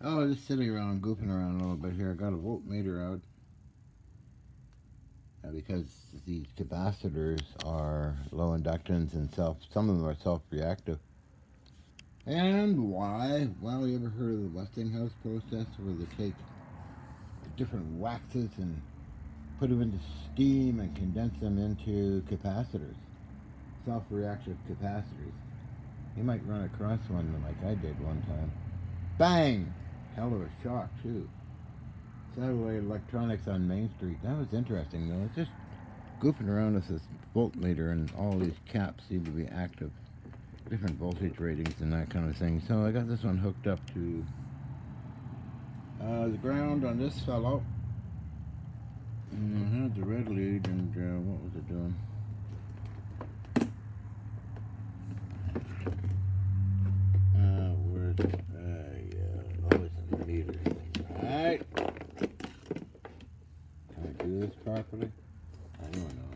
Oh, just sitting around, goofing around a little bit here. I got a voltmeter out because these capacitors are low inductance and some of them are self-reactive. And why? Well, you ever heard of the Westinghouse process where they take different waxes and put them into steam and condense them into capacitors, self-reactive capacitors? You might run across one like I did one time. Bang! Hell of a shock, too. Satellite electronics on Main Street. That was interesting, though. It's just goofing around with this voltmeter, and all these caps seem to be active. Different voltage ratings and that kind of thing. So I got this one hooked up to the ground on this fellow. And I had the red lead, and what was it doing? Where's it? Always a meter thing, right? Can I do this properly? I don't know.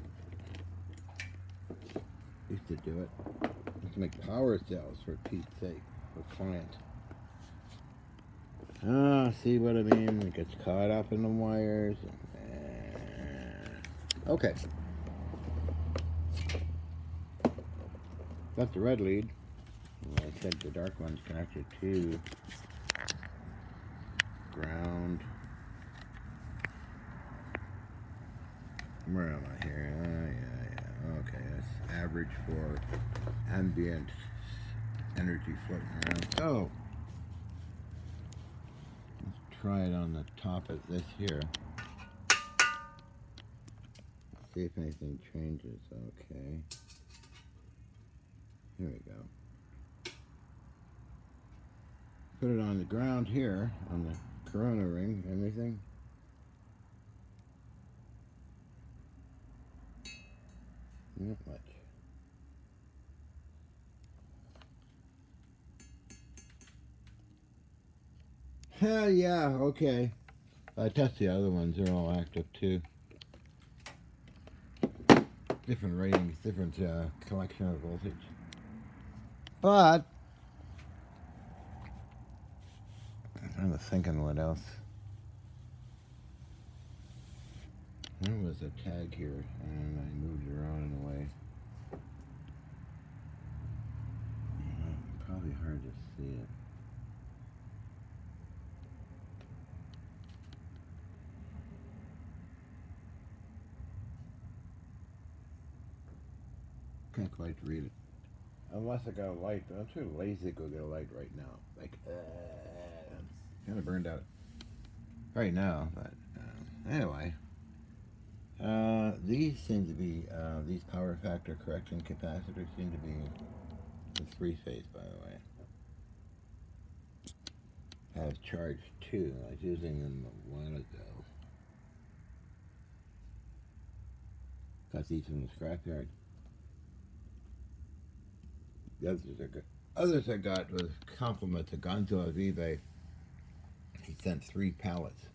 Used to do it. Used to make power cells, for Pete's sake, for clients. See what I mean? It gets caught up in the wires. Okay. Got the red lead. Well, I said the dark one's connected to ground. Where am I here? Yeah. Okay, that's average for ambient energy floating around. So, let's try it on the top of this here. See if anything changes. Okay. Here we go. Put it on the ground here, on the corona ring. Anything? Not much. Hell yeah, okay. I test the other ones, they're all active too. Different ratings, different collection of voltage. But, I'm thinking what else. There was a tag here, and I moved it around in a way. Probably hard to see it. Can't quite read it. Unless I got a light. I'm too lazy to go get a light right now. Like, I'm kind of burned out right now. But anyway, these seem to be, these power factor correction capacitors seem to be the three-phase, by the way. Have charge too. I was using them a while ago. Got these from the scrapyard. The others I got was compliment to Gonzo of eBay. He sent 3 pallets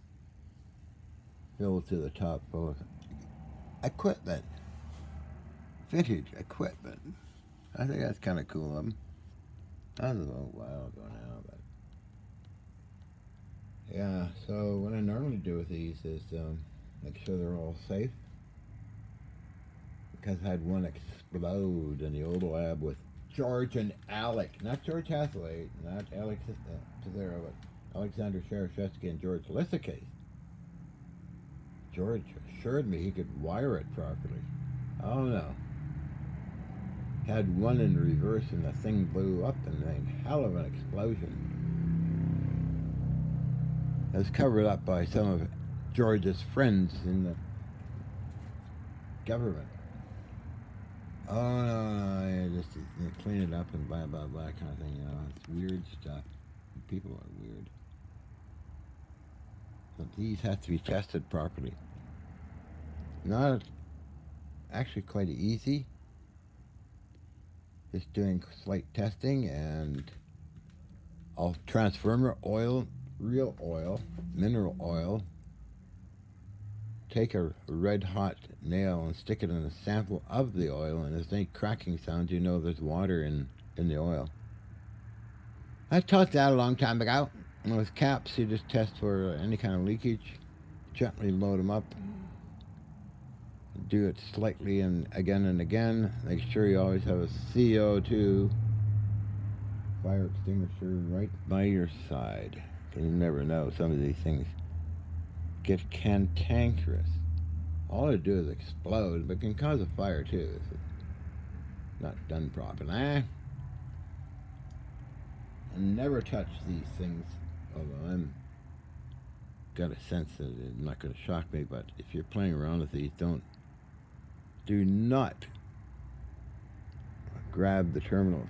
filled to the top full of equipment, vintage equipment. I think that's kind of cool of him. That was a little while ago now, but yeah. So what I normally do with these is make sure they're all safe. Because I had one explode in the old lab with George and Alec, not George Hathaway, not Alex Pizarro, but Alexander Sharashevsky and George Lissicase. George assured me he could wire it properly. Oh no. Had one in reverse and the thing blew up and made hell of an explosion. It was covered up by some of George's friends in the government. Oh no, just clean it up and blah blah blah kind of thing. It's weird stuff. People are weird. But these have to be tested properly. Not actually quite easy. Just doing slight testing, and I'll transformer oil, real oil, mineral oil. Take a red hot nail and stick it in a sample of the oil, and if there's any cracking sounds, you know there's water in the oil. I taught that a long time ago. And with caps, you just test for any kind of leakage. Gently load them up. Do it slightly and again. Make sure you always have a CO2 fire extinguisher right by your side. You never know. Some of these things get cantankerous. All it do is explode, but can cause a fire too if it's not done properly. And never touch these things. Although I'm got a sense that it's not going to shock me, but if you're playing around with these, do not grab the terminals.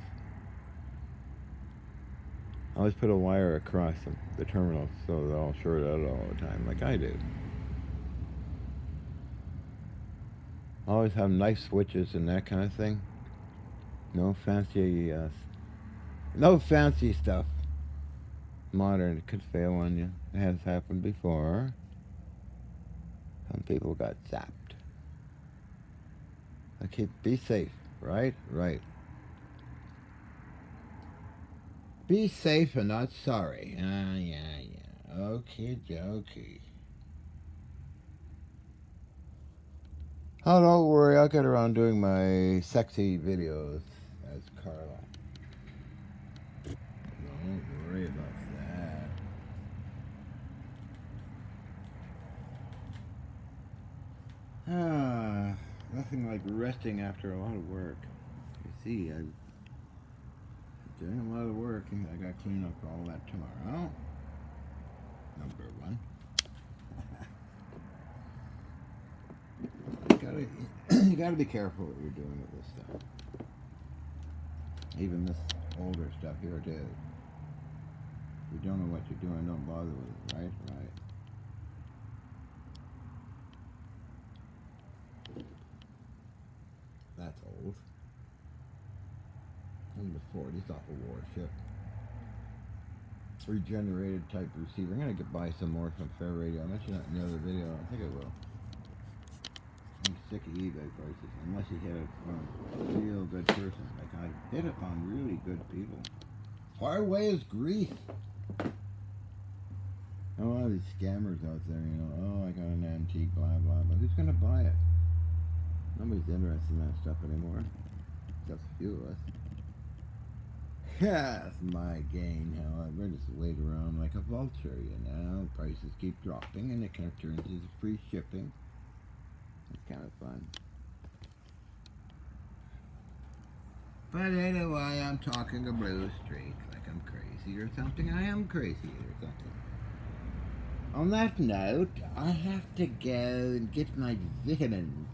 Always put a wire across the terminals so they're all shorted out all the time, like I do. Always have nice switches and that kind of thing. No fancy stuff. Modern, it could fail on you. It has happened before. Some people got zapped. Okay, be safe, right? Right. Be safe and not sorry. Yeah. Okay, dokie. Oh, don't worry, I'll get around doing my sexy videos as Carla. Don't worry about that. Nothing like resting after a lot of work. You see, I'm doing a lot of work, and I gotta clean up all that tomorrow. Number one. You gotta be careful what you're doing with this stuff. Even this older stuff here too. If you don't know what you're doing, don't bother with it, right? Right. That's old. From the 40s off a warship. Regenerated type receiver. I'm gonna buy some more from Fair Radio. I mentioned that in the other video. I think I will. I'm sick of eBay prices. Unless you hit it from a real good person. Like I hit upon really good people. Far away is grief. A lot of these scammers out there, you know, oh, I got an antique, blah, blah, blah. Who's going to buy it? Nobody's interested in that stuff anymore. Except a few of us. That's my gain, however. Just wait around like a vulture, you know. Prices keep dropping and it kind of turns into free shipping. It's kind of fun. But anyway, I'm talking a blue streak like I'm crazy or something. I am crazy or something. On that note, I have to go and get my vitamins.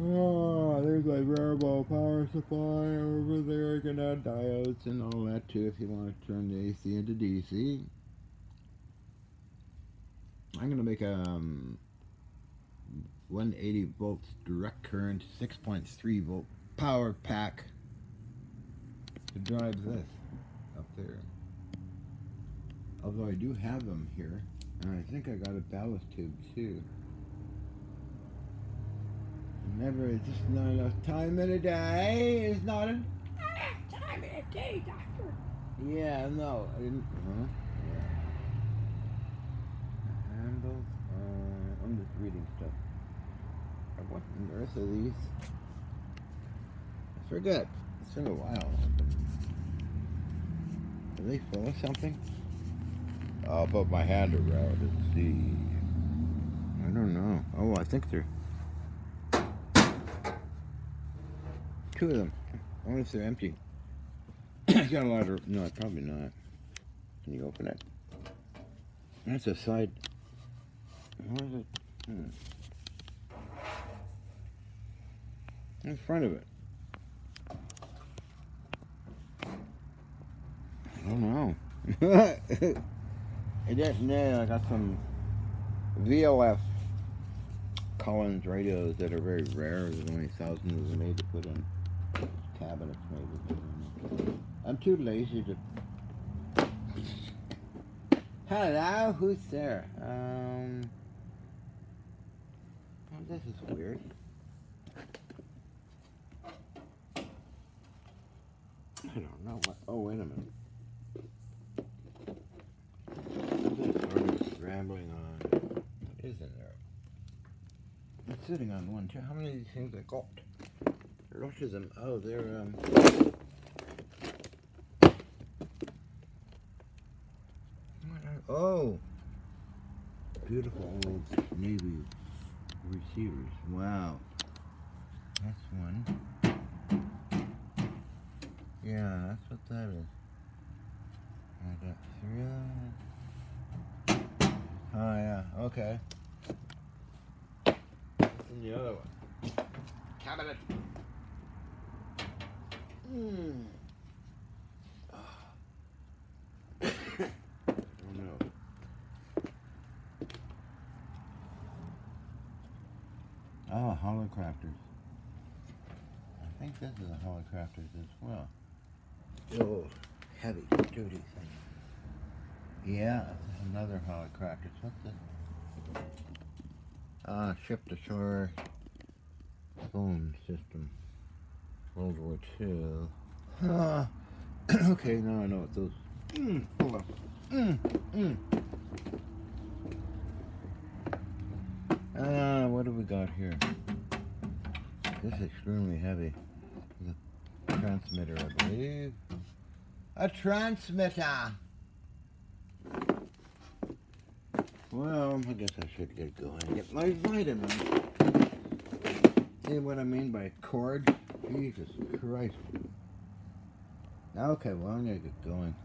Oh, there's my variable power supply over there. You can add diodes and all that too if you want to turn the AC into DC. I'm going to make a 180 volts direct current 6.3 volt power pack to drive this up there. Although I do have them here, and I think I got a ballast tube too. It's just not enough time in a day. It's not enough time in a day, doctor. Yeah, no, I didn't. Yeah. Handles. I'm just reading stuff. What on earth are these? I forget. It's been a while. Are they full of something? I'll put my hand around and see. I don't know. Oh, I think they're two of them. I wonder if they're empty. I got a lot of. No, probably not. Can you open it? That's a side. What is it? In front of it. I don't know. I didn't know. I got some VLF Collins radios that are very rare. There's only thousands of them made to put in cabinets, maybe. I'm too lazy to. Hello, who's there? Oh, this is weird. I don't know what. Oh, wait a minute. Something sort of rambling on. What is in there? It's sitting on one, too. How many of these things I got? Lots of them. Oh, they're, oh! Beautiful old Navy receivers. Wow. That's one. Yeah, that's what that is. I got 3 of them. Oh, yeah. Okay. And the other one. Cabinet. Oh no. Oh, holocrafters. I think this is a holocrafters as well. Oh, heavy duty thing. Yeah, this is another holocrafters. What's this? Ship to shore phone system. World War II. Okay, now I know what those. Hold on. What do we got here? This is extremely heavy. The transmitter, I believe. A transmitter! Well, I guess I should get going and get my vitamins. See what I mean by cord? Jesus Christ. Okay, well, I'm gonna get going.